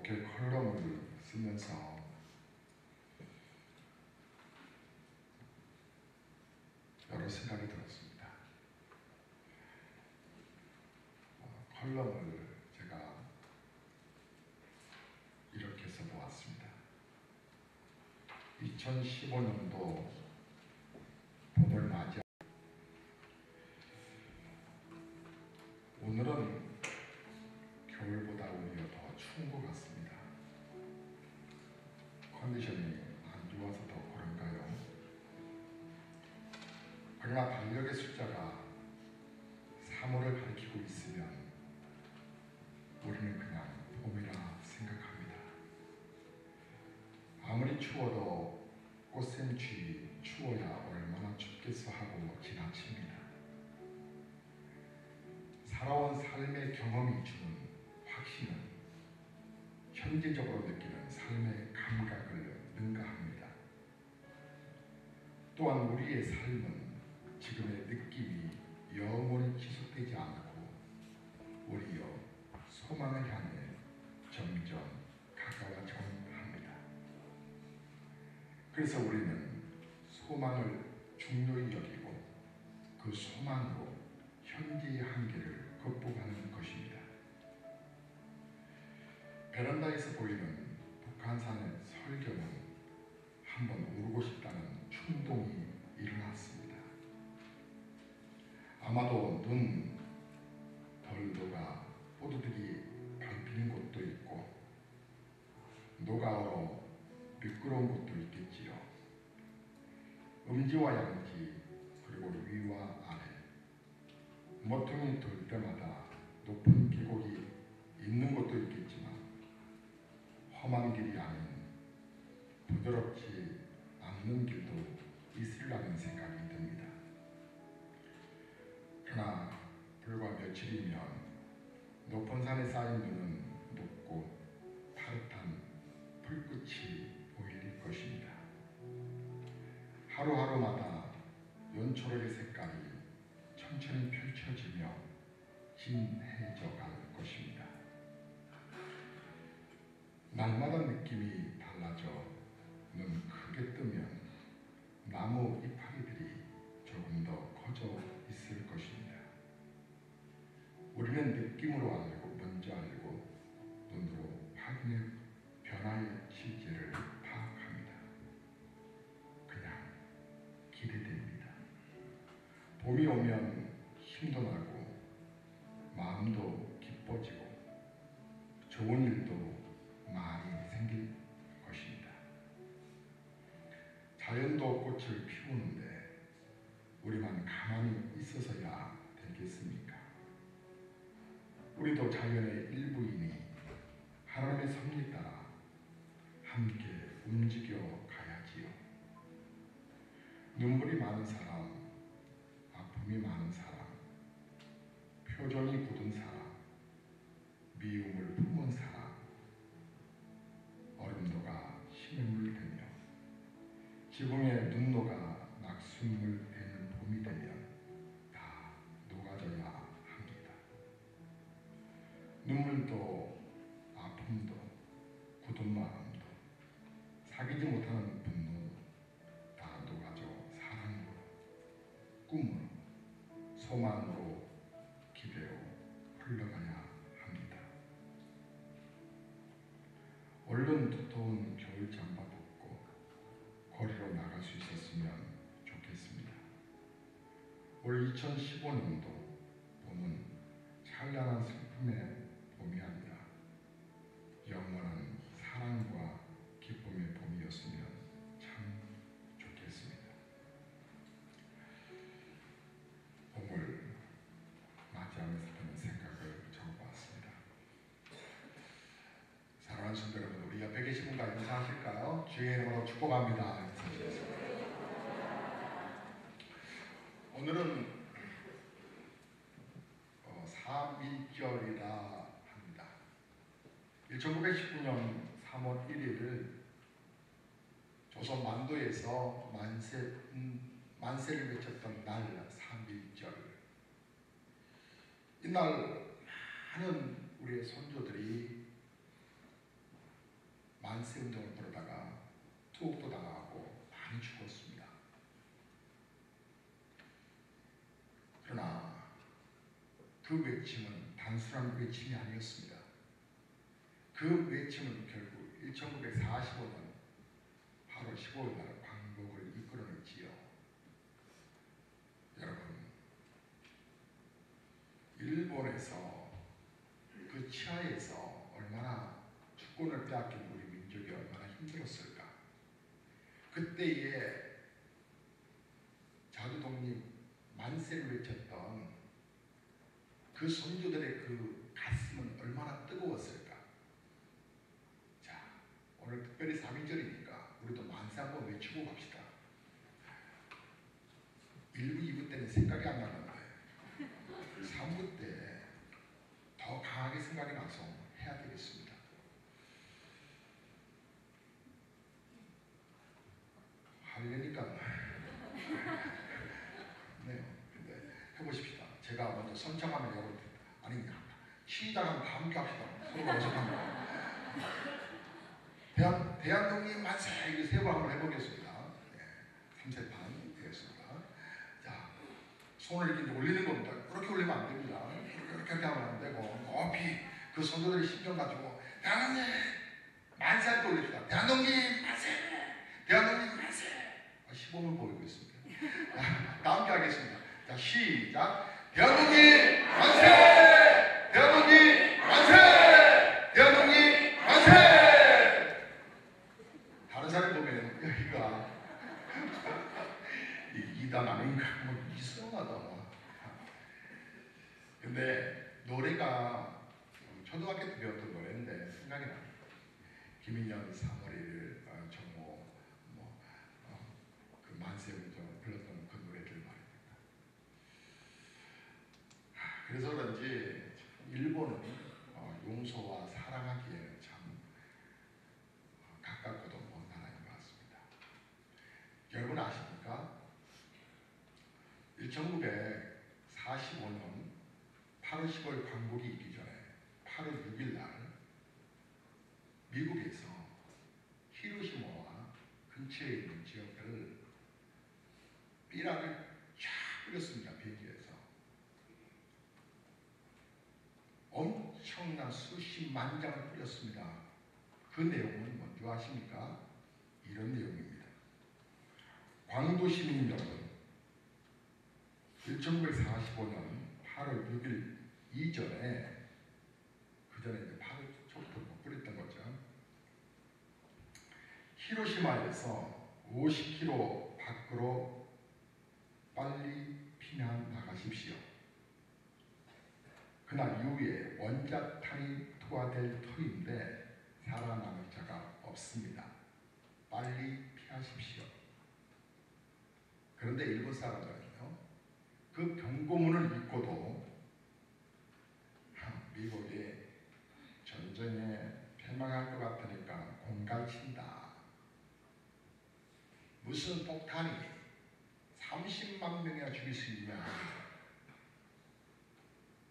목회 컬럼을 쓰면서 여러 생각이 들었습니다. 컬럼을 제가 이렇게 써보았습니다. 2015년도 봄을 맞이하고 오늘은 겨울보다 오히려 더 추운 것 같습니다. 컨디션이 안 좋아서 더 그런가요? 그러나 달력의 숫자가 3월을 가리키고 있으면 우리는 그냥 봄이라 생각합니다. 아무리 추워도 꽃샘추위 추워야 얼마나 춥겠어 하고 지나칩니다. 살아온 삶의 경험이 주는 확신은 현지적으로 느끼는 삶의 감각을 능가합니다. 또한 우리의 삶은 지금의 느낌이 영원히 지속되지 않고 오히려 소망을 향해 점점 가까워져 합니다. 그래서 우리는 소망을 중요히 여기고 그 소망으로 현재의 한계를 극복하는 것입니다. 베란다에서 보이는 북한산의 설경은 한번 오르고 싶다는 충동이 일어났습니다. 아마도 눈 덜 녹아 포도들이 밟히는 곳도 있고 녹아 얼어 미끄러운 곳도 있겠지요. 음지와 양지 그리고 위와 아래 모퉁이 돌 때마다 높은 계곡이 있는 곳도 있겠지만 험한 길이 아닌 부드럽지 않는 길도 있으리라는 생각이 듭니다. 그러나 불과 며칠이면 높은 산에 쌓인 눈은 녹고 파릇한 풀끝이 보일 것입니다. 하루하루마다 연초록의 색깔이 천천히 펼쳐지며 진해져 갈 것입니다. 날마다 느낌이 달라져 눈 크게 뜨면 나무 이파리들이 조금 더 커져 있을 것입니다. 우리는 느낌으로 알고 먼저 알고 눈으로 확인해 변화의 실제를 파악합니다. 그냥 기대됩니다. 봄이 오면 힘도 나고 마음도 기뻐지고 좋은 일도 많이 생길 것입니다. 자연도 꽃을 피우는데 우리만 가만히 있어서야 되겠습니까? 우리도 자연의 일부이니 하나님의 섭리 따라 함께 움직여 가야지요. 눈물이 많은 사람, 아픔이 많은 사람, 표정이 굳은 사람, 미움을 품은 사람, 얼음도가 신음을 되며 지붕에 눈노가 낙숫물 되는 봄이 되면 다 녹아져야 합니다. 눈물도 아픔도 굳은 마음도 사귀지 못하는 분노도 다 녹아져 사랑으로, 꿈으로, 소망으로, 기대로 흘러가야 합니다. 얼른 두터운 겨울 잠바 벗고 거리로 나갈 수 있었으면 좋겠습니다. 올 2015년도 봄은 찬란한 슬픔의 봄이 아니라 영원한 사랑과 기쁨의 봄이었으면 참 좋겠습니다. 봄을 맞이하면서 드는 생각을 적어봤습니다. 사랑하는 성도 여러분, 우리 옆에 계신 분과 인사하실까요? 주의 이름으로 축복합니다. 오늘은 3.1절이라 합니다. 1919년 3월 1일을 조선 만도에서 만세를 외쳤던 날 3.1절. 이날 많은 우리의 선조들이 만세운동을 벌이다가 투옥도 당하고 많이 죽었습니다. 그러나 그 외침은 단순한 외침이 아니었습니다. 그 외침은 결국 1945년 8월 15일 날 광복을 이끌어냈지요. 여러분, 일본에서 그 치하에서 얼마나 주권을 빼앗긴 우리 민족이 얼마나 힘들었을까. 그때에 자주독립 만세를 외쳤던 그 선조들의 그 가슴은 얼마나 뜨거웠을까. 자, 오늘 특별히 3.1절이니까 우리도 만세 한번 외치고 갑시다. 1부, 2부 때는 생각이 안 나는데 3부 때 더 강하게 생각이 나서 해야 되겠습니다. 하려니까 네, 근데 해보십시다. 제가 먼저 선창하면 여러분 아니 시작하면 다 함께 합시다. 서로 어색합니다. 대한독립 만세 이거 세 번 한번 해보겠습니다. 네, 3세판 되겠습니다. 자, 손을 이렇게 올리는 겁니다. 그렇게 올리면 안 됩니다. 이렇게 하면 안 되고 높이 그 선조들의 심정 가지고 대한독립 만세 할 때 올립시다. 대한독립 만세! 대한독립 만세! 15분 보이고 있습니다. 자, 다 함께 하겠습니다. 자, 시작! 대한독립 만세! 대한독립 만세! 대한독립 만세! 다른 사람 보면 여기가 이단 아닌가 뭐 이상하다 뭐. 근데 노래가 초등학교 때 배웠던 노래인데 생각이 납니다. 김인영 사머리를 정모 그 만세운동 불렀던 그 노래들 말입니다. 그래서 그런지 일본은 용서와 사랑하기에는 참 가깝고도 먼 나라인 것 같습니다. 여러분 아십니까? 1945년 8월 15일 광복이 있기 전에 8월 6일 날 미국에서 히로시마와 근처에 있는 지역들을 삐라를 쫙 뿌렸습니다. 비행기에서. 엄청난 수십만 장을 뿌렸습니다. 그 내용은 뭔지 아십니까? 이런 내용입니다. 광도 시민 여러분, 1945년 8월 6일 이전에 그 전에 이제 8월 초부터 뿌렸던 거죠. 히로시마에서 50km 밖으로 빨리 피난 나가십시오. 그날 이후에 원자탄이 투하될 터인데 살아남을 자가 없습니다. 빨리 피하십시오. 그런데 일본 사람들은요, 그 경고문을 읽고도 미국이 전쟁에 패망할 것 같으니까 공갈친다. 무슨 폭탄이 30만 명이나 죽일 수 있냐.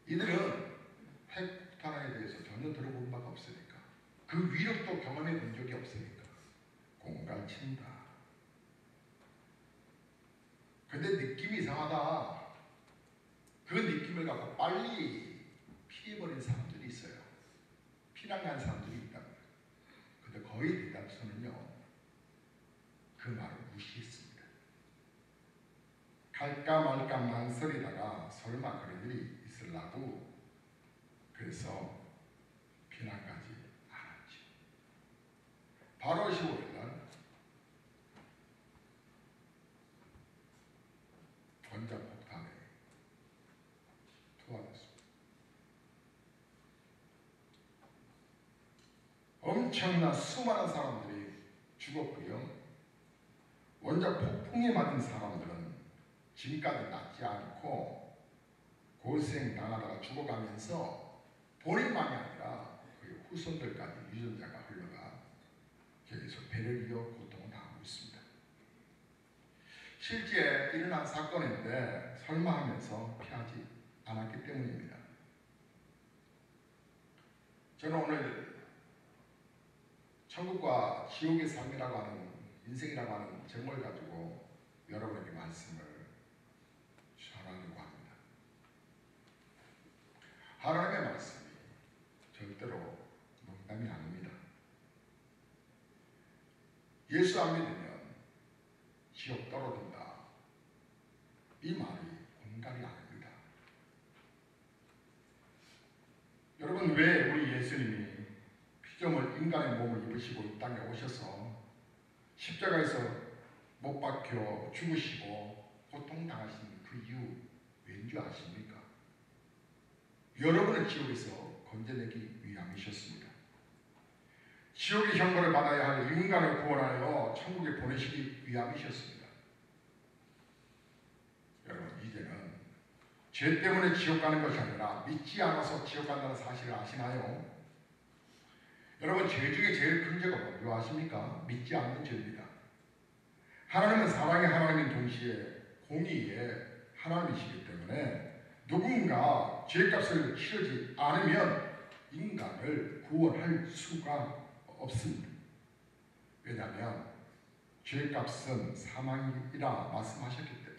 이들은 핵폭탄에 대해서 전혀 들어본 바가 없으니까, 그 위력도 경험해 본 적이 없으니까 공갈친다. 근데 느낌이 이상하다. 그 느낌을 갖고 빨리 피해버린 사람들이 있어요. 피난 간 사람들이 있답니다. 근데 거의 대다수는요, 그 말을 무시했습니다. 갈까 말까 망설이다가 설마 그런 일이 있으려고 그래서 피난까지 않았죠. 바로 15일 날 원자폭탄에 투하됐습니다. 엄청난 수많은 사람들이 죽었고요. 원자 폭풍에 맞은 사람들은 지금까지 낫지 않고 고생당하다가 죽어가면서 본인만이 아니라 그 후손들까지 유전자가 흘러가 계속 배를 이어 고통을 당하고 있습니다. 실제 일어난 사건인데 설마 하면서 피하지 않았기 때문입니다. 저는 오늘 천국과 지옥의 삶이라고 하는 인생이라고 하는 제목을 가지고 여러분에게 말씀을 전하려고 합니다. 하나님의 말씀이 절대로 농담이 아닙니다. 예수 안 믿으면 지옥 떨어진다. 이 말이 공갈이 아닙니다. 여러분, 왜 우리 예수님이 피조물 인간의 몸을 입으시고 이 땅에 오셔서 십자가에서 못 박혀 죽으시고 고통당하신 그 이유 왠지 아십니까? 여러분을 지옥에서 건져내기 위함이셨습니다. 지옥의 형벌을 받아야 할 인간을 구원하여 천국에 보내시기 위함이셨습니다. 여러분, 이제는 죄 때문에 지옥 가는 것이 아니라 믿지 않아서 지옥 간다는 사실을 아시나요? 여러분, 죄 중에 제일 큰 죄가 뭔지 아십니까? 믿지 않는 죄입니다. 하나님은 사랑의 하나님인 동시에 공의의 하나님이시기 때문에 누군가 죄값을 치르지 않으면 인간을 구원할 수가 없습니다. 왜냐하면 죄값은 사망이라 말씀하셨기 때문에.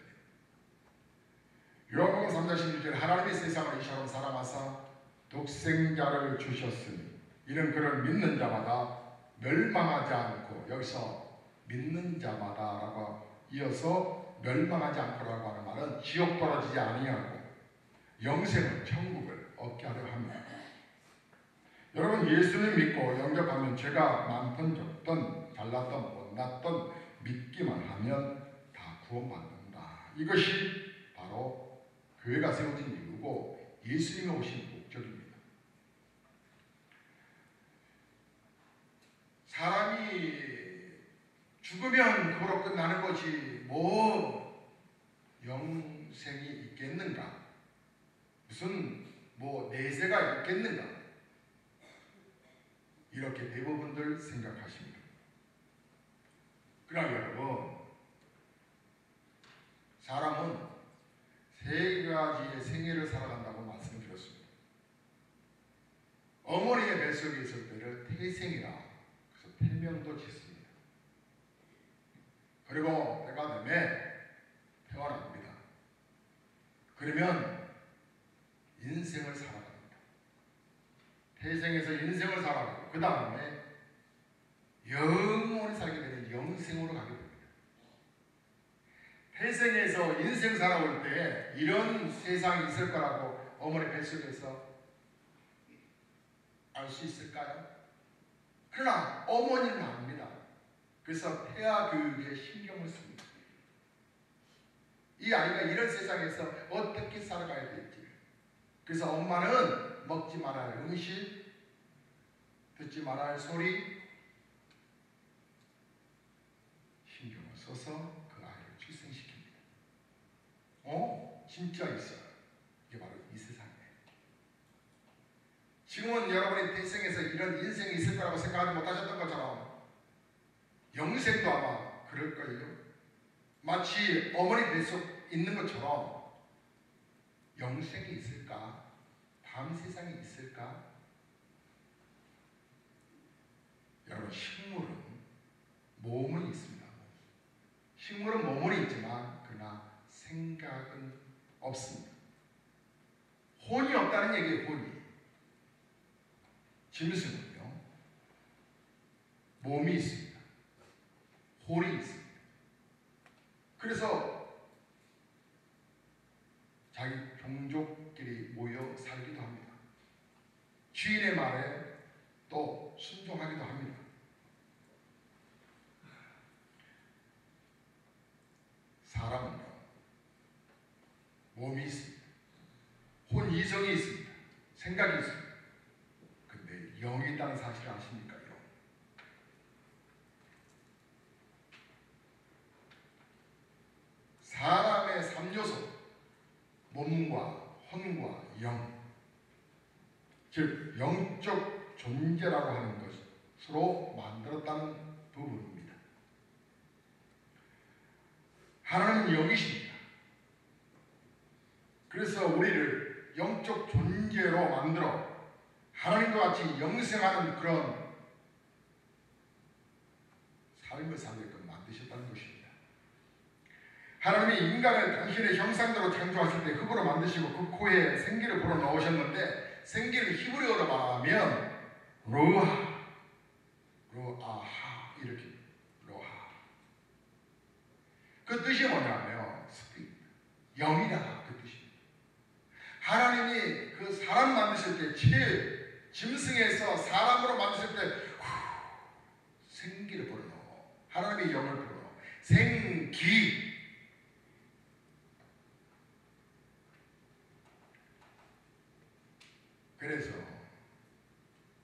요한복음 3장 16절에 하나님이 세상을 이처럼 사랑하사 독생자를 주셨으니 이는 그를 믿는 자마다 멸망하지 않고, 여기서 믿는 자마다라고 이어서 멸망하지 않고라고 하는 말은 지옥 떨어지지 아니하고 영생을, 천국을 얻게 하려 합니다. 여러분, 예수님 믿고 영접하면 죄가 많든 적든 잘났든 못났든 믿기만 하면 다 구원받는다. 이것이 바로 교회가 세워진 이유고 예수님이 오신 목적입니다. 사람이 죽으면 그로 끝나는 것이 뭐 영생이 있겠는가? 무슨 뭐 내세가 있겠는가? 이렇게 대부분들 생각하십니다. 그러나 여러분, 사람은 세 가지의 생애를 살아간다고 말씀을 드렸습니다. 어머니의 뱃속에 있을 때를 태생이라, 그래서 태명도 짓습니다. 그리고 때가 되면 태어납니다. 그러면 인생을 살아갑니다. 태생에서 인생을 살아가고 그 다음에 영원히 살게 되는 영생으로 가게 됩니다. 태생에서 인생 살아올 때 이런 세상이 있을 거라고 어머니 뱃속에서 알 수 있을까요? 그러나 어머니는 압니다. 그래서 태아 교육에 신경을 씁니다. 이 아이가 이런 세상에서 어떻게 살아가야 될지. 그래서 엄마는 먹지 말아야 할 음식, 듣지 말아야 할 소리, 신경을 써서 그 아이를 출생시킵니다. 진짜 있어요. 이게 바로 이 세상이에요. 지금은 여러분이 태생에서 이런 인생이 있을 거라고 생각하지 못하셨던 것처럼 영생도 아마 그럴 거예요. 마치 어머니 뱃속 있는 것처럼 영생이 있을까? 다음 세상이 있을까? 여러분, 식물은 몸은 있습니다. 식물은 몸은 있지만 그러나 생각은 없습니다. 혼이 없다는 얘기예요. 혼이. 짐승은요, 몸이 있습니다. 혼이 있습니다. 그래서 자기 종족끼리 모여 살기도 합니다. 주인의 말에 또 순종하기도 합니다. 사람은요, 몸이 있습니다. 혼이성이 있습니다. 생각이 있습니다. 근데 영이 있다는 사실을 아십니까? 사람의 3요소, 몸과 혼과 영, 즉 영적 존재라고 하는 것으로 만들었다는 부분입니다. 하나님은 영이십니다. 그래서 우리를 영적 존재로 만들어 하나님과 같이 영생하는 그런 삶을 살게끔 만드셨다는 것입니다. 하나님이 인간을 당신의 형상대로 창조하실 때 흙으로 만드시고 그 코에 생기를 불어넣으셨는데, 생기를 히브리어로 말하면 루아, 루아하 이렇게, 루아. 그 뜻이 뭐냐면 스피릿, 영이다 그 뜻입니다. 하나님이 그 사람 만드실 때, 짐승에서 사람으로 만드실 때 생기를 불어넣어. 하나님의 영을 불어넣어. 생기. 그래서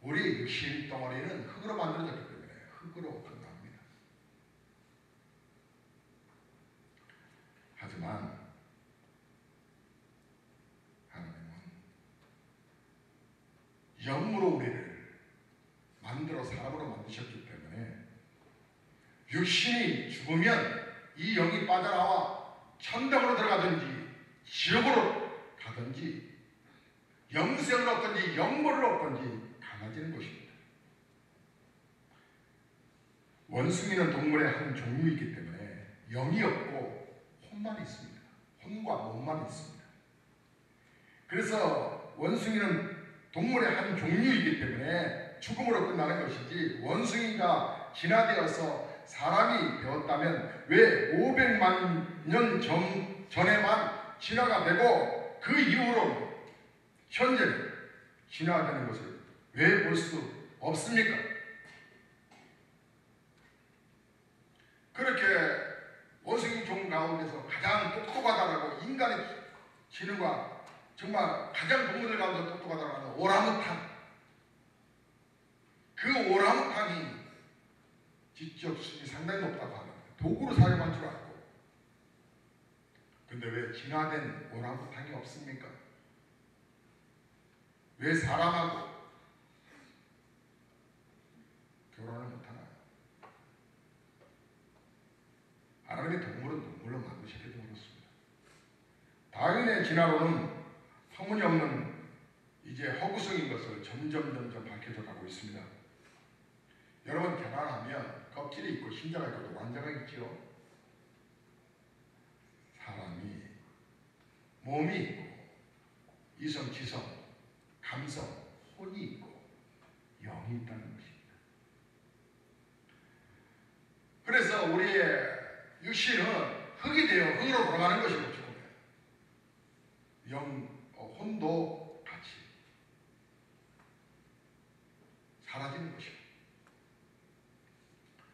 우리 육신 덩어리는 흙으로 만들어졌기 때문에 흙으로 끝납니다. 하지만 하나님은 영으로 우리를 만들어 사람으로 만드셨기 때문에 육신이 죽으면 이 영이 빠져나와 천당으로 들어가든지 지옥으로 가든지 영생을 얻든지 영모를 얻든지 강해지는 것입니다. 원숭이는 동물의 한 종류이기 때문에 영이 없고 혼만 있습니다. 혼과 몸만 있습니다. 그래서 원숭이는 동물의 한 종류이기 때문에 죽음으로 끝나는 것이지, 원숭이가 진화되어서 사람이 되었다면 왜 500만 년 전에만 진화가 되고 그 이후로 현재는 진화되는 것을 왜 볼 수 없습니까? 그렇게 원숭이 종 가운데서 가장 똑똑하다라고 인간의 지능과 정말 가장 동물들 가운데 똑똑하다라는 오랑우탄, 그 오랑우탄이 지적수준이 상당히 높다고 합니다. 도구로 사용할 줄 알고. 근데 왜 진화된 오랑우탄이 없습니까? 왜 사람하고 결혼을 못하나요? 하나님의 동물은 동물로 만드셨기 때문에 그렇습니다. 다윈의 진화론은 터무니없는 이제 허구성인 것을 점점 밝혀져 가고 있습니다. 여러분, 결혼하면 껍질이 있고 신자가 있고 노란자가 있죠. 사람이 몸이 있고 이성, 지성, 감성, 혼이 있고 영이 있다는 것입니다. 그래서 우리의 육신은 흙이 되어 흙으로 돌아가는 것이고 혼도 같이 사라지는 것이고,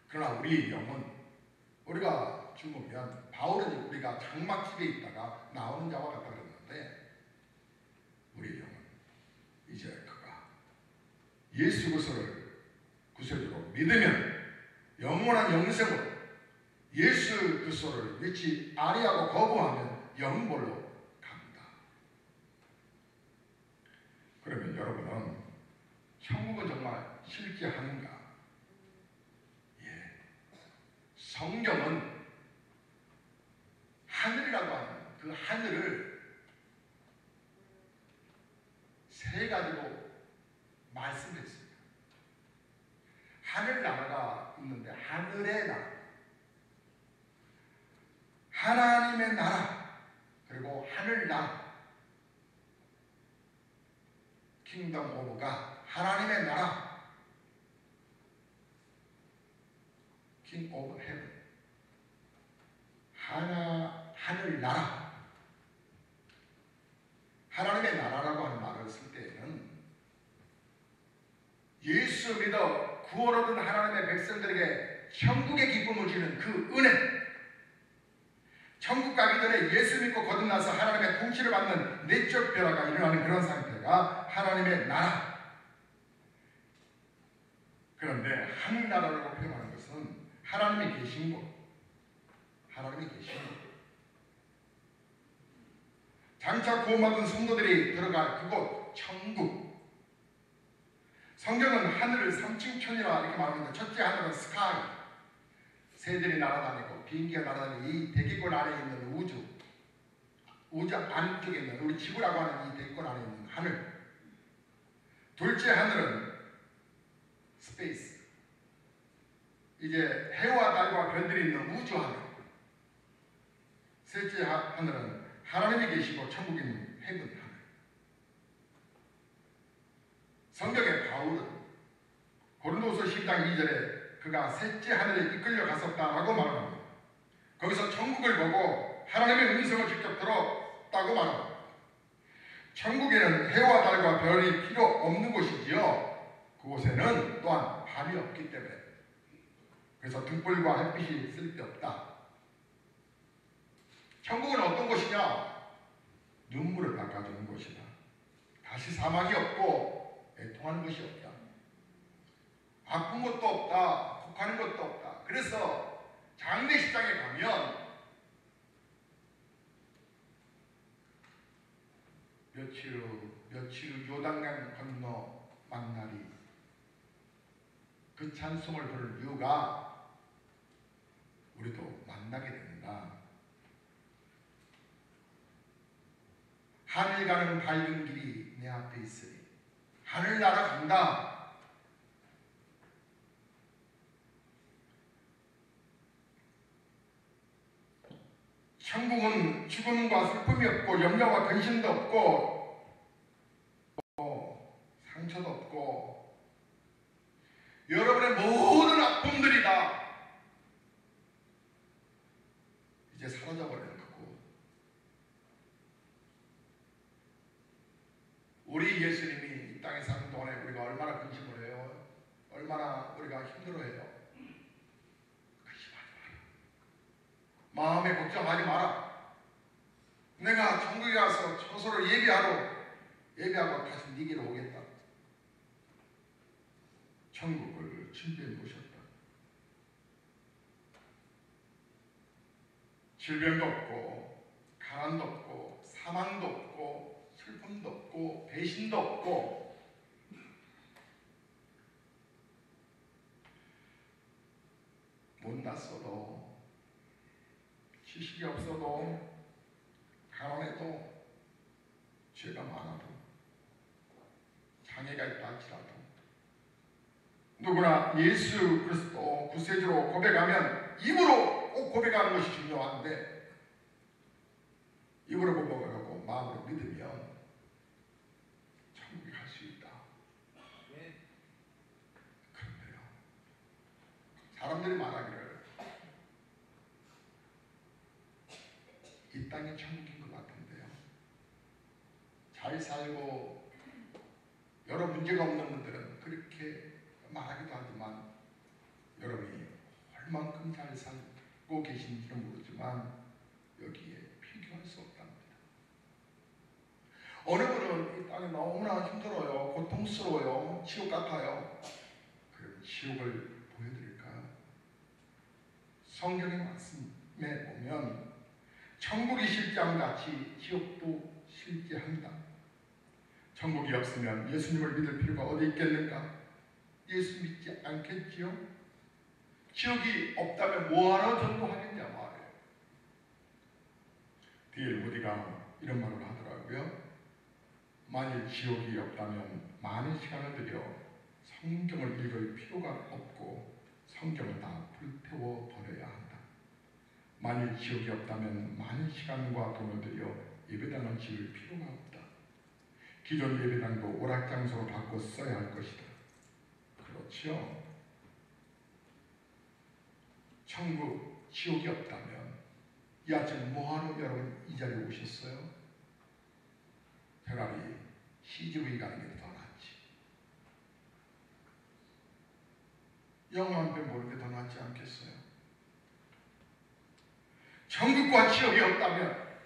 그러나 우리 영은 우리가 죽으면, 바울은 우리가 장막집에 있다가 나오는 자와 같다 그랬는데, 우리 영은 이제 그가 예수 그리스도를 구세주로 믿으면 영원한 영생으로, 예수 그리스도를 믿지 아니하고 거부하면 영벌로 갑니다. 그러면 여러분은 천국은 정말 실제하는가? 예. 성경은 하늘이라고 하는 그 하늘을 세 가지로 말씀했습니다. 하늘 나라가 있는데, 하늘의 나라, 하나님의 나라, 그리고 하늘 나라, 킹덤 오브 갓, 하나님의 나라, 킹 오브 헤븐, 하늘 나라. 하나님의 나라라고 하는 말을 쓸 때에는 예수 믿어 구원 얻은 하나님의 백성들에게 천국의 기쁨을 주는 그 은혜, 천국 가기 전에 예수 믿고 거듭나서 하나님의 통치를 받는 내적 변화가 일어나는 그런 상태가 하나님의 나라. 그런데 하늘나라라고 표현하는 것은 하나님이 계신 곳, 하나님이 계신 곳, 장차 구원받은 성도들이 들어갈 그곳, 천국. 성경은 하늘을 3층 천이라 이렇게 말하는데, 첫째 하늘은 스카이, 새들이 날아다니고 비행기가 날아다니는 이 대기권 안에 있는 우주 안쪽에 있는 우리 지구라고 하는 이 대기권 안에 있는 하늘. 둘째 하늘은 스페이스, 이게 해와 달과 별들이 있는 우주 하늘, 셋째 하늘은 하나님이 계시고 천국에 있는 헤븐 하늘. 성경의 바울은 고린도서 10장 2절에 그가 셋째 하늘에 이끌려 갔었다라고 말합니다. 거기서 천국을 보고 하나님의 음성을 직접 들었다고 말합니다. 천국에는 해와 달과 별이 필요 없는 곳이지요. 그곳에는 또한 밤이 없기 때문에, 그래서 등불과 햇빛이 쓸데없다. 천국은 어떤 곳이냐? 눈물을 닦아주는 곳이다. 다시 사망이 없고 애통하는 것이 없다. 아픈 것도 없다. 혹하는 것도 없다. 그래서 장례식장에 가면 며칠 후 요단강 건너 만나리, 그 찬송을 부르는 이유가 우리도 만나게 된다. 하늘 가는 밝은 길이 내 앞에 있으니 하늘 날아간다. 천국은 죽음과 슬픔이 없고 염려와 근심도 없고 상처도 없고 여러분의 모든 아픔들이 다 이제 사라져버리는 거고, 우리 예수님이 이 땅에 사는 동안에 우리가 얼마나 근심을 해요? 얼마나 우리가 힘들어해요? 근심하지 마라. 마음에 걱정하지 마라. 내가 천국에 가서 처소를 예배하고 다시 네 길로 오겠다. 천국을 준비해 놓으셨다. 질병도 없고 가난도 없고 사망도 없고 슬픔도 없고 배신도 없고, 못났어도 지식이 없어도 가난해도 죄가 많아도 장애가 있다 할지라도 누구나 예수 그리스도 구세주로 고백하면, 입으로 꼭 고백하는 것이 중요한데, 입으로 고백하고 마음으로 믿으면 천국에 갈 수 있다. 그런데요, 사람들이 말하기를 이 땅이 천국인 것 같은데요, 잘 살고 여러 문제가 없는 분들은 그렇게 말하기도 하지만, 여러분이 얼만큼 잘 살고 계신지는 모르지만 여기에 비교할 수 없답니다. 어느 분은 이 땅이 너무나 힘들어요, 고통스러워요, 지옥 같아요. 그럼 지옥을 보여드릴까요? 성경의 말씀에 보면 천국이 실제함같이 지옥도 실제한다. 천국이 없으면 예수님을 믿을 필요가 어디 있겠는가? 예수 믿지 않겠지요? 지옥이 없다면 뭐하러 전도하겠냐 말이에요. D.L. 모디가 이런 말을 하더라고요. 만일 지옥이 없다면 많은 시간을 들여 성경을 읽을 필요가 없고 성경을 다 불태워 버려야 한다. 만일 지옥이 없다면 많은 시간과 돈을 들여 예배당을 지을 필요가 없다. 기존 예배당도 오락장소로 바꿔 써야 할 것이다. 그렇죠? 천국, 지옥이 없다면 이 아침 뭐하러 여러분 이 자리에 오셨어요? 차라리 CGV 가는 게 더 낫지. 영화 한 편 보는 게 더 낫지 않겠어요? 천국과 지옥이 없다면,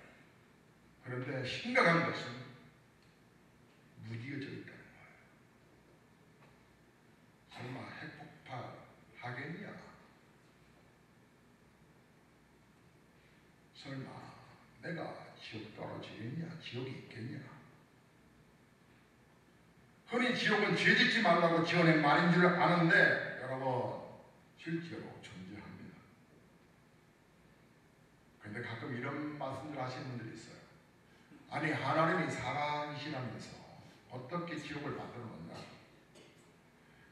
그런데 심각한 것은 무디어져 있다는 거예요. 설마 핵폭발 하겠냐? 설마 내가 지옥 떨어지겠냐? 지옥이 있겠냐? 흔히 지옥은 죄짓지 말라고 지어낸 말인 줄 아는데 여러분, 실제로 존재합니다. 그런데 가끔 이런 말씀들 하시는 분들이 있어요. 아니, 하나님이 사랑이시라면서 어떻게 지옥을 만들어 놓나?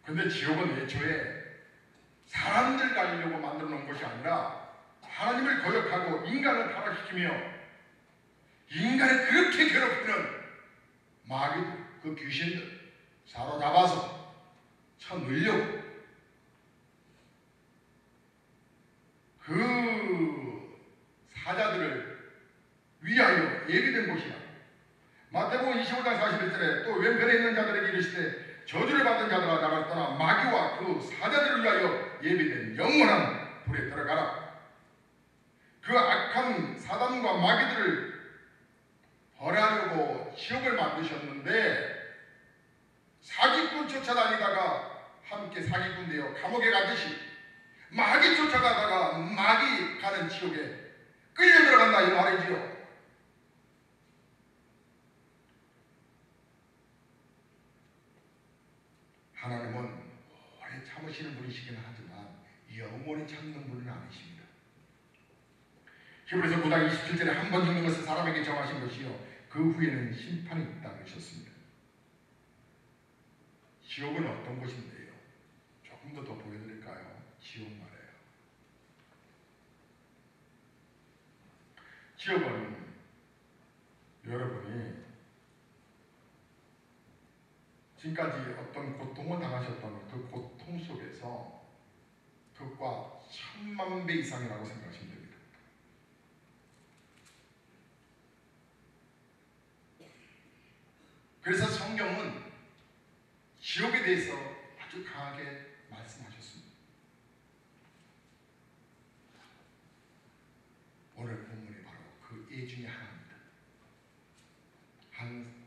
근데 지옥은 애초에 사람들 가리려고 만들어 놓은 것이 아니라 하나님을 거역하고 인간을 타락시키며 인간을 그렇게 괴롭히는 마귀들, 그 귀신들 사로잡아서 쳐넣으려고 그 사자들을 위하여 예비된 곳이야. 마태복음 25장 41절에 또 왼편에 있는 자들에게 이르시되 저주를 받은 자들아 나를 떠나 마귀와 그 사자들을 위하여 예비된 영원한 불에 들어가라. 그 악한 사단과 마귀들을 벌하려고 지옥을 만드셨는데 사기꾼 쫓아다니다가 함께 사기꾼 되어 감옥에 가듯이 마귀 쫓아가다가 마귀 가는 지옥에 끌려 들어간다 이 말이지요. 하나님은 오래 참으시는 분이시긴 하지만 영원히 참는 분은 아니십니다. 히브리서 9장 27절에 한 번 죽는 것을 사람에게 정하신 것이요 그 후에는 심판이 있다 그러셨습니다. 지옥은 어떤 곳인데요? 조금 더 보여드릴까요? 지옥 말이에요. 지옥은 여러분이 지금까지 어떤 고통을 당하셨던 그 고통 속에서 그것과 1000만 배 이상이라고 생각하시면 됩니다. 그래서 성경은 지옥에 대해서 아주 강하게 말씀하셨습니다. 오늘 본문이 바로 그 예 중에 하나입니다. 한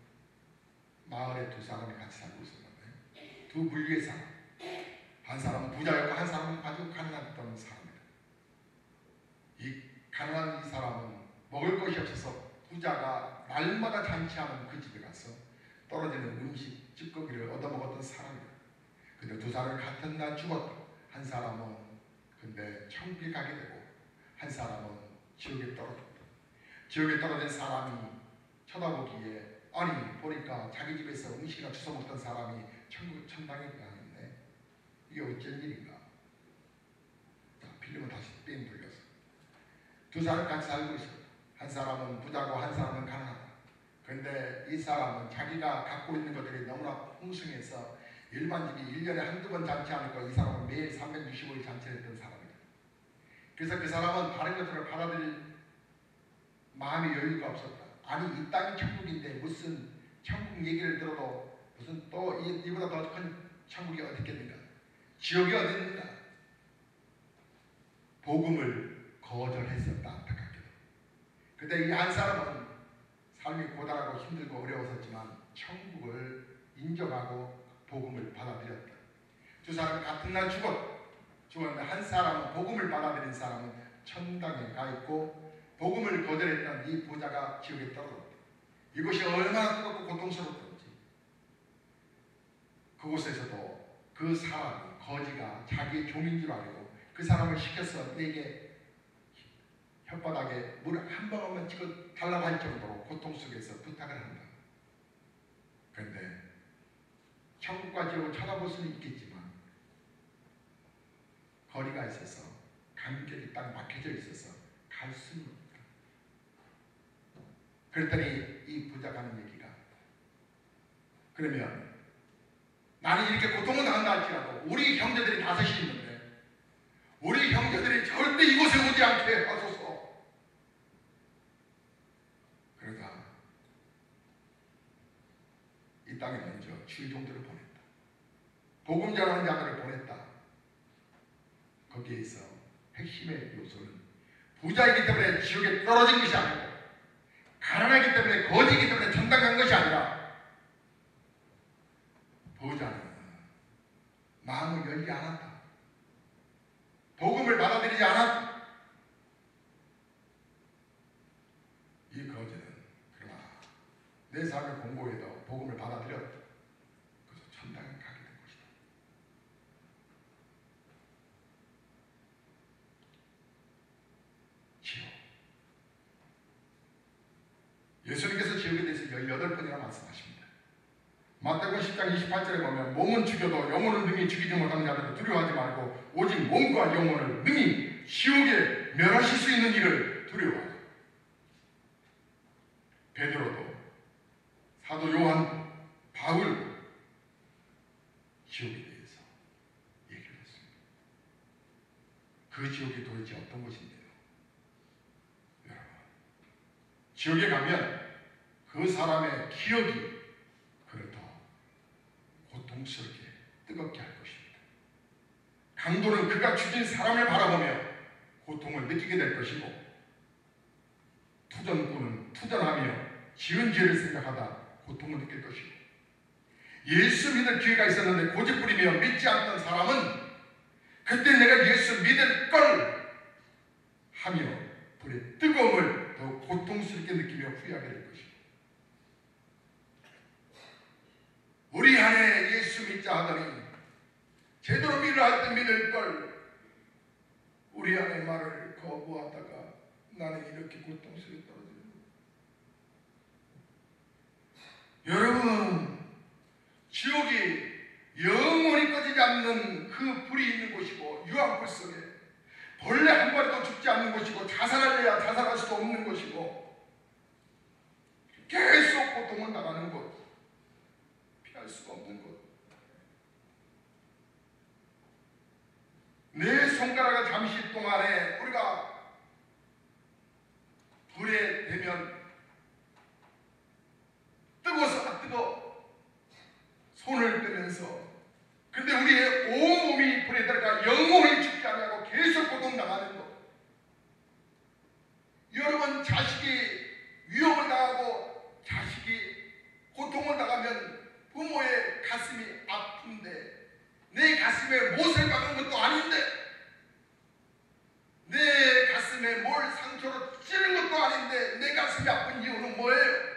마을에 두 사람이 같이 살고 있었는데 두 부류의 사람, 한 사람은 부자였고 한 사람은 아주 가난했던 사람입니다. 이 가난한 이 사람은 먹을 것이 없어서 부자가 날마다 잔치하는 그 집에 가서 떨어지는 음식 찌꺼기를 얻어먹었던 사람입니다. 근데 두 사람이 같은 날 죽었다. 한 사람은 근데 천국에 가게 되고 한 사람은 지옥에 떨어졌다. 지옥에 떨어진 사람이 쳐다보기에 아니 보니까 자기 집에서 음식이나 주워 먹던 사람이 천당에 가는데 이게 어쩐 일인가. 자, 필름은 다시 뺑 돌렸어. 두 사람 같이 살고 있어. 한 사람은 부자고 한 사람은 가난하다. 그런데 이 사람은 자기가 갖고 있는 것들이 너무나 풍성해서 일반 집이 1년에 한두 번 잔치하니까 이 사람은 매일 365일 잔치를 했던 사람이다. 그래서 그 사람은 다른 것들을 받아들일 마음의 여유가 없었다. 아니 이 땅이 천국인데 무슨 천국 얘기를 들어도 무슨 또 이보다 더 큰 천국이 어디 있겠는가. 지옥이 어디 있는가. 복음을 거절했었다. 안타깝게도. 그런데 이 한 사람은 삶이 고달하고 힘들고 어려웠었지만 천국을 인정하고 복음을 받아들였다. 두 사람이 같은 날 죽었는데 한 사람은 복음을 받아들인 사람은 천당에 가 있고 복음을 거절했던 이 부자가 지옥에 떨어졌다. 이것이 얼마나 뜨겁고 고통스럽던지. 그곳에서도 그 사람이 거지가 자기의 종인 줄 알고 그 사람을 시켜서 내게 혓바닥에 물 한 방울만 찍어 달라고 할 정도로 고통 속에서 부탁을 한다. 그런데 천국과 지옥을 쳐다볼 수는 있겠지만 거리가 있어서 간격이 딱 막혀져 있어서 갈 수는 없다. 그랬더니 이 부자가 하는 얘기가 그러면 나는 이렇게 고통을 당한다 할지라도 우리 형제들이 5이 있는데 우리 형제들이 절대 이곳에 오지 않게 하소서. 그러다 이 땅에 먼저 주의종들을 보냈다. 복음 전하는 자들을 보냈다. 거기에 있어 핵심의 요소는 부자이기 때문에 지옥에 떨어진 것이 아니고 가난하기 때문에 거지이기 때문에 천당 간 것이 아니라 부자는 마음을 열지 않았다. 복음을 받아들이지 않았다. 이 거지는 그러나 내 삶의 공고에도 복음을 받아들였다. 그래서 천당에 가게 된 것이다. 지옥. 예수님께서 지옥에 대해서 18번이나 말씀하십니다. 마태복음 10장 28절에 보면 몸은 죽여도 영혼을 능히 죽이지 못하는 자들은 두려워하지 말고 오직 몸과 영혼을 능히 지옥에 멸하실 수 있는 일을 두려워하라. 베드로도 사도 요한, 바울 지옥에 대해서 얘기를 했습니다. 그 지옥이 도대체 어떤 것인데요? 여러분, 지옥에 가면 그 사람의 기억이 그를 더 고통스럽게 뜨겁게 할 것입니다. 강도는 그가 죽인 사람을 바라보며 고통을 느끼게 될 것이고, 투전꾼은 투전하며 지은 죄를 생각하다 고통을 느낄 것이고, 예수 믿을 기회가 있었는데 고집부리며 믿지 않던 사람은 그때 내가 예수 믿을 걸 하며 불의 뜨거움을 더 고통스럽게 느끼며 후회하게 될 것이고, 우리 안에 예수 믿자 하더니 제대로 믿으라 할 때 믿을 걸 우리 안에 말을 거부하다가 나는 이렇게 고통스럽게 떨어지는 거예요. 여러분, 지옥이 영원히 꺼지지 않는 그 불이 있는 곳이고, 유황불 속에 벌레 한 마리도 죽지 않는 곳이고, 자살하려야 자살할 수도 없는 곳이고, 계속 고통을 당하는 곳, 피할 수가 없는 곳. 내 손가락을 잠시 동안에 우리가 불에 대면 뜨거워서 뜨거 손을 떼면서, 근데 우리의 온몸이 불에 들어가 영혼이 죽지 않냐고 계속 고통당하는 것. 여러분, 자식이 위험을 당하고 자식이 고통을 당하면 부모의 가슴이 아픈데, 내 가슴에 못을 박은 것도 아닌데, 내 가슴에 뭘 상처로 찌른 것도 아닌데 내 가슴이 아픈 이유는 뭐예요?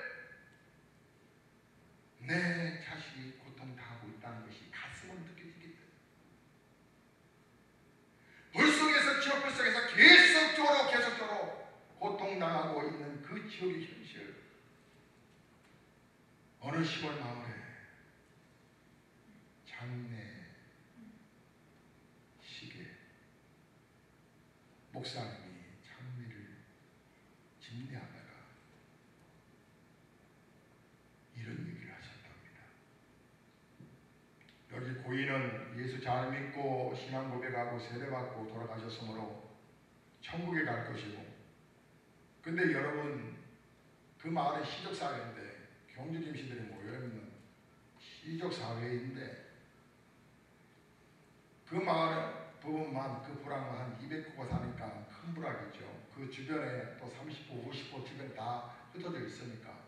내 자식이 고통당하고 있다는 것이 가슴으로 느껴지기 때문에. 불 속에서, 지옥불 속에서 계속적으로 고통당하고 있는 그 지옥의 현실. 어느 시골 마을에 장례식에 목사님이 장례를 집례하다가 이런 얘기를 하셨답니다. 여기 고인은 예수 잘 믿고 신앙 고백하고 세례받고 돌아가셨으므로 천국에 갈 것이고, 근데 여러분, 그 마을은 시족사회인데, 경주 김씨들이 모여있는 시족사회인데, 그 마을은 부분만, 그 불황만 한 200호가 사니까 큰 불황이죠. 그 주변에 또 30호, 50호 주변에 다 흩어져 있으니까.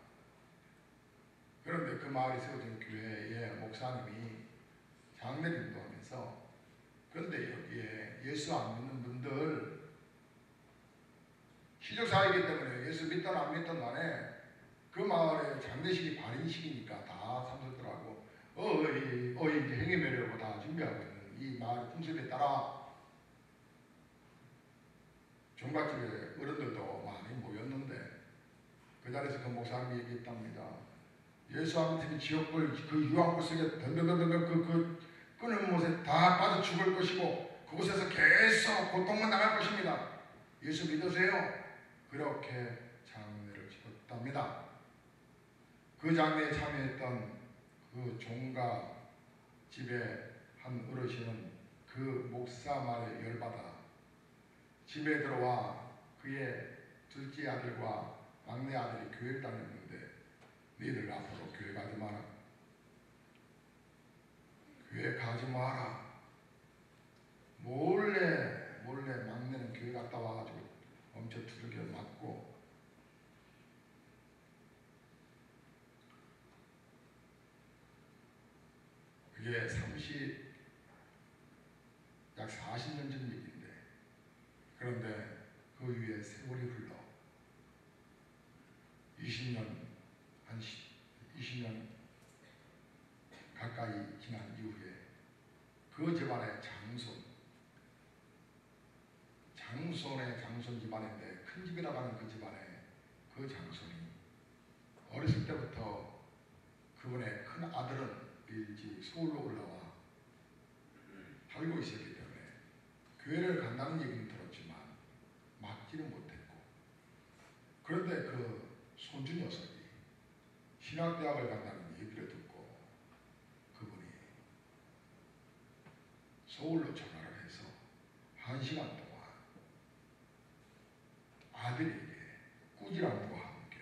그런데 그 마을에 세워진 교회의 목사님이 장례를 인도하면서, 그런데 여기에 예수 안 믿는 분들, 시족사회이기 때문에 예수 믿든 안 믿든 간에 그 마을에 장례식이 발인식이니까 다 참석들하고 이제 행위매려고 다 준비하고 있는 이 마을 풍습에 따라 종갓집에 어른들도 많이 모였는데, 그 자리에서 그 목사님이 얘기했답니다. 예수 안 믿으면 지옥불, 그 유황불 속에 던던던던 그 끄는 못에 다 빠져 죽을 것이고, 그곳에서 계속 고통만 당할 것입니다. 예수 믿으세요? 그렇게 장례를 치렀답니다. 그 장례에 참여했던 그 종가 집에 한 어르신은 그 목사 말에 열받아 집에 들어와 그의 둘째 아들과 막내 아들이 교회를 다녔는데, 너희들 앞으로 교회 가지 마라. 교회 가지 마라. 몰래 막내는 교회 갔다 와가지고 엄청 두들겨 맞고, 그게 약 40년 전 얘기인데, 그런데 그 위에 세월이 흘러 20년 가까이 지난 이후에 그 집안의 장손의 집안인데, 큰 집이라고 하는 그 집안의 그 장손이 어렸을 때부터 그분의 큰 아들은 서울로 올라와 살고 있었기 때문에 교회를 간다는 얘기는 들었지만 맡지는 못했고, 그런데 그 손주 녀석이 신학대학을 간다는 얘기를 듣고 그분이 서울로 전화를 해서 1시간 동안 아들에게 꾸지람과 함께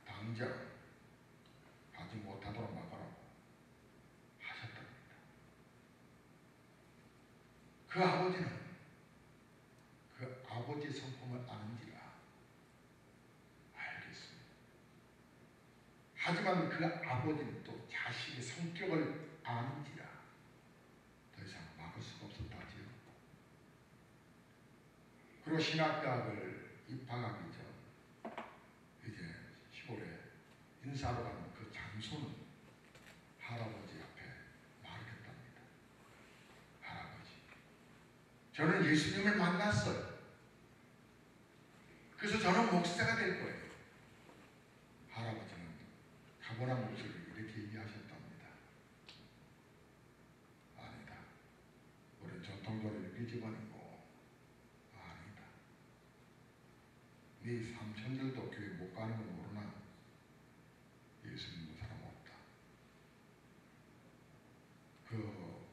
당장 가지 못하도록 막아라고 하셨답니다. 그 아버지는 그 아버지의 성품을 아는지라 알겠습니다. 하지만 그 아버지는 또 자신의 성격을 아는지라 더 이상 막을 수가 없었다지요. 그리고 신학대학을 입학하기 전 이제 시골에 인사하러 가는 그 장소는 할아버지 앞에 말했답니다. 할아버지, 저는 예수님을 만났어요. 그래서 저는 목사가 될 거예요. 할아버지는 가분한 목소리로 이렇게 얘기하셨답니다. 아니다. 우린 전통적으로 유기 집안이고, 아니다. 네 삼촌들도 교회 못 가는 거 모르나? 예수 믿는 사람 없다. 그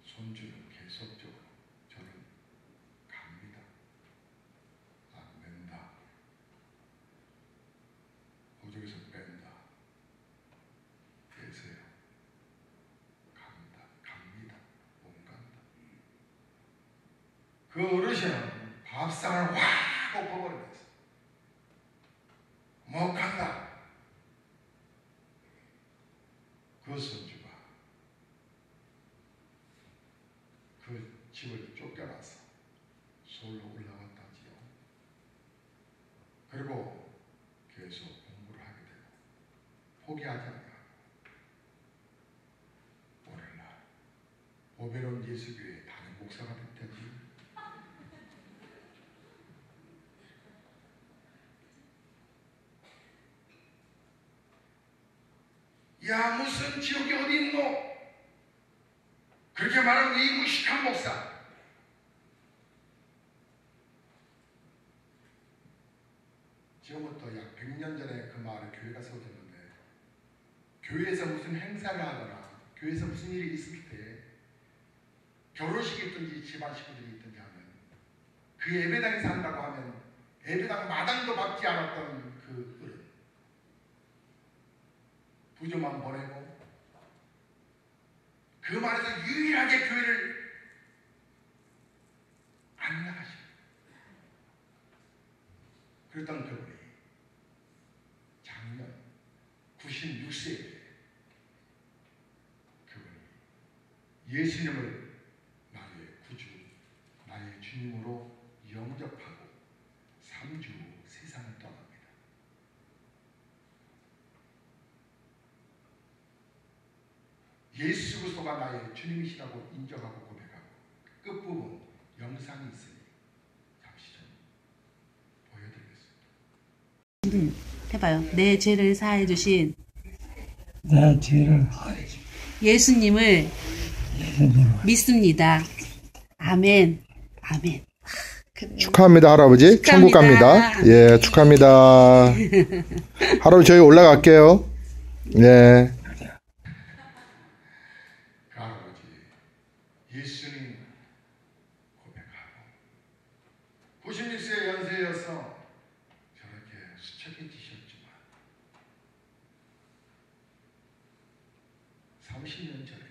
손주는 계속적으로 저는 갑니다. 안 된다. 호적에서 뺀다. 계세요. 갑니다. 못 간다. 그 어르신은 밥상을 확 엎어버리면서 못 간다. 그 손주가 그 집을 쫓겨나서 서울로 올라왔다지요. 그리고 계속 공부를 하게 되고 포기하지 않고 오늘날 오베론 예수교회 담임 목사가 됐다지. 야, 무슨 지옥이 어디 있노? 그렇게 말하는 이 무식한 목사. 지금부터 약 100년 전에 그 마을에 교회가 세워졌는데, 교회에서 무슨 행사를 하거나 교회에서 무슨 일이 있을 때 결혼식이 있든지 집안 식구들이 있든지 하면 그 예배당에서 한다고 하면 예배당 마당도 밟지 않았던 그 어른, 부조만 보내고 그 말에서 유일하게 교회를 안 나가시고, 그랬던 그분이 작년 96세에 그분이 예수님을 나의 구주, 나의 주님으로 영접하고 3주 후 세상을 떠납니다. 예수 그리스도가 나의 주님이시라고 인정하고 고백하고 끝부분 영상이 있으니 잠시 좀 보여드리겠습니다. 해봐요. 내 죄를 사해 주신 내 죄를 사해 주신 예수님을 믿습니다. 아멘. 아멘. 축하합니다, 할아버지. 천국 갑니다. 예, 축하합니다. 할아버지, 저희 올라갈게요. 예. 그 할아버지, 예수님 고백하고 96세 연세여서 저렇게 수척해지셨지만 30년 전에는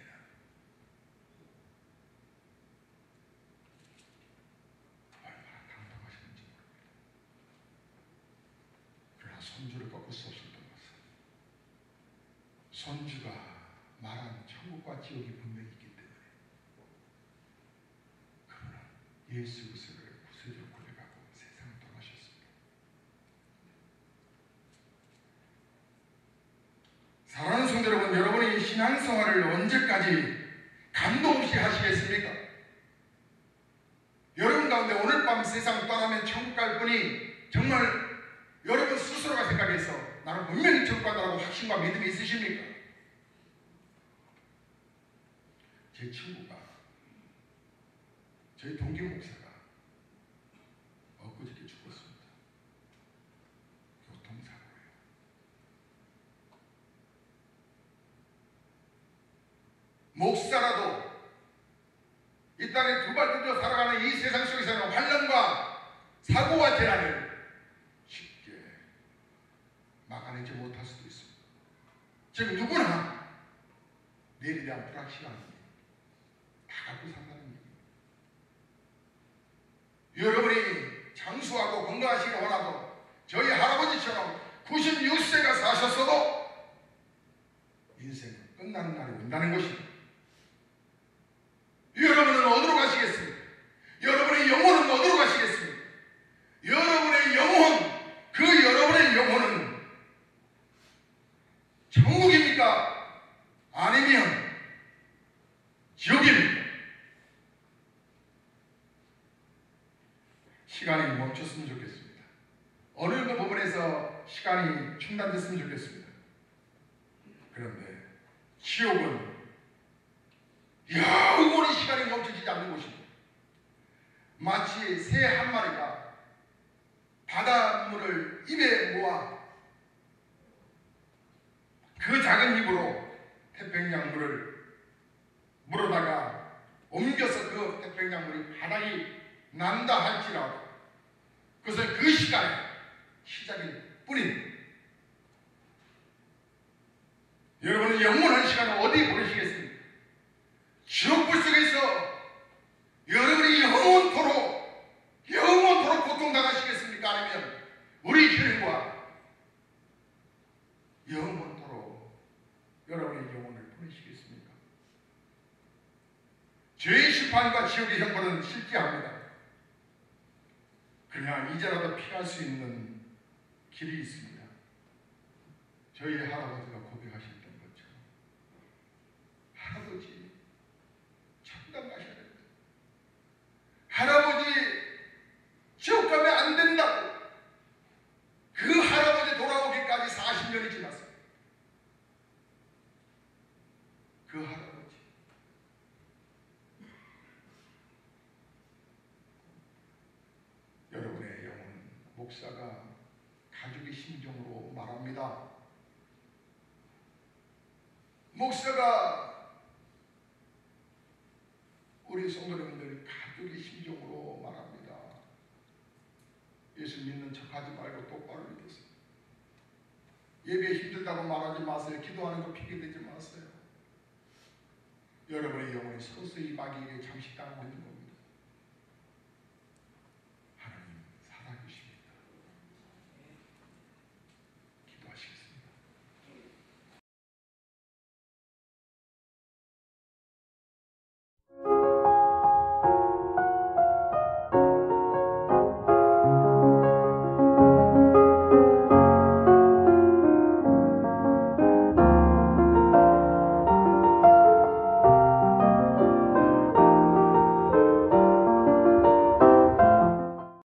얼마나 당당하셨는지 모릅니다. 그러나 손주를 꺾을 수 없었던 것은 손주가 말한 천국과 지옥이 분명히 있기 때문에 그분은 예수 그리스도를 구세주로 고백하고 세상을 떠나셨습니다. 사랑하는 성도 여러분, 여러분의 신앙생활을 언제까지 감동 없이 하시겠습니까? 여러분 가운데 오늘 밤 세상 떠나면 천국 갈 분이 정말 여러분 스스로가 생각해서 나는 분명히 적받으라고 확신과 믿음이 있으십니까? 제 친구가, 저희 동기 목사가 엊그저께 죽었습니다. 교통사고예요. 목사라도 이 땅에 두 발 뜯어 살아가는 이 세상 속에서는 환난과 사고와 재난을 쉽게 막아내지 못할 수도 있습니다. 즉 누구나 내일에 대한 불확실함이 다 갖고 산다는 얘기입니다. 여러분이 장수하고 건강하시길 원하고 저희 할아버지처럼 96세가 사셨어도 인생은 끝나는 날이 온다는 것입니다. 여러분은 어디로 가시겠습니까? 여러분의 영혼은 어디로 가시겠습니까? 여러분의 영혼, 그 여러분의 영혼은 천국입니까? 아니면 지옥입니까? 시간이 멈췄으면 좋겠습니다. 어느 정도 부분에서 시간이 중단됐으면 좋겠습니다. 그런데 지옥은 영원히 시간이 멈춰지지 않는 곳입니다. 마치 새 한 마리가 바닷물을 입에 모아 그 작은 입으로 태평양물을 물어다가 옮겨서 그 태평양물이 바닥이 난다 할지라도 그것은 그 시간에 시작일 뿐입니다. 여러분은 영원한 시간을 어디 보내시겠습니까? 지옥불 속에서 여러분이 영원토록 고통당하시겠습니까? 아니면 우리 주님과 영원토록 여러분의 영혼을 보내시겠습니까? 죄의 심판과 지옥의 형벌은 실제합니다. 그러나 이제라도 피할 수 있는 길이 있습니다. 저희 할아버지가 고백하셨던 것처럼 할아버지 천당 가셔야 됩니다. 할아버지 지옥 가면 안 된다고. 그 할아버지 돌아오기까지 40년이 지났어요. 그 할아버지 여러분의 영혼은 목사가 가족의 심정으로 말합니다. 목사가 우리 성도님들 가족의 심정으로 말합니다. 예수 믿는 척하지 말고 똑바로 믿으세요. 예배 힘들다고 말하지 마세요. 기도하는 거 핑계대지 마세요. 여러분의 영혼이 서서히 마귀에게 잠식당하고 있는 겁니다.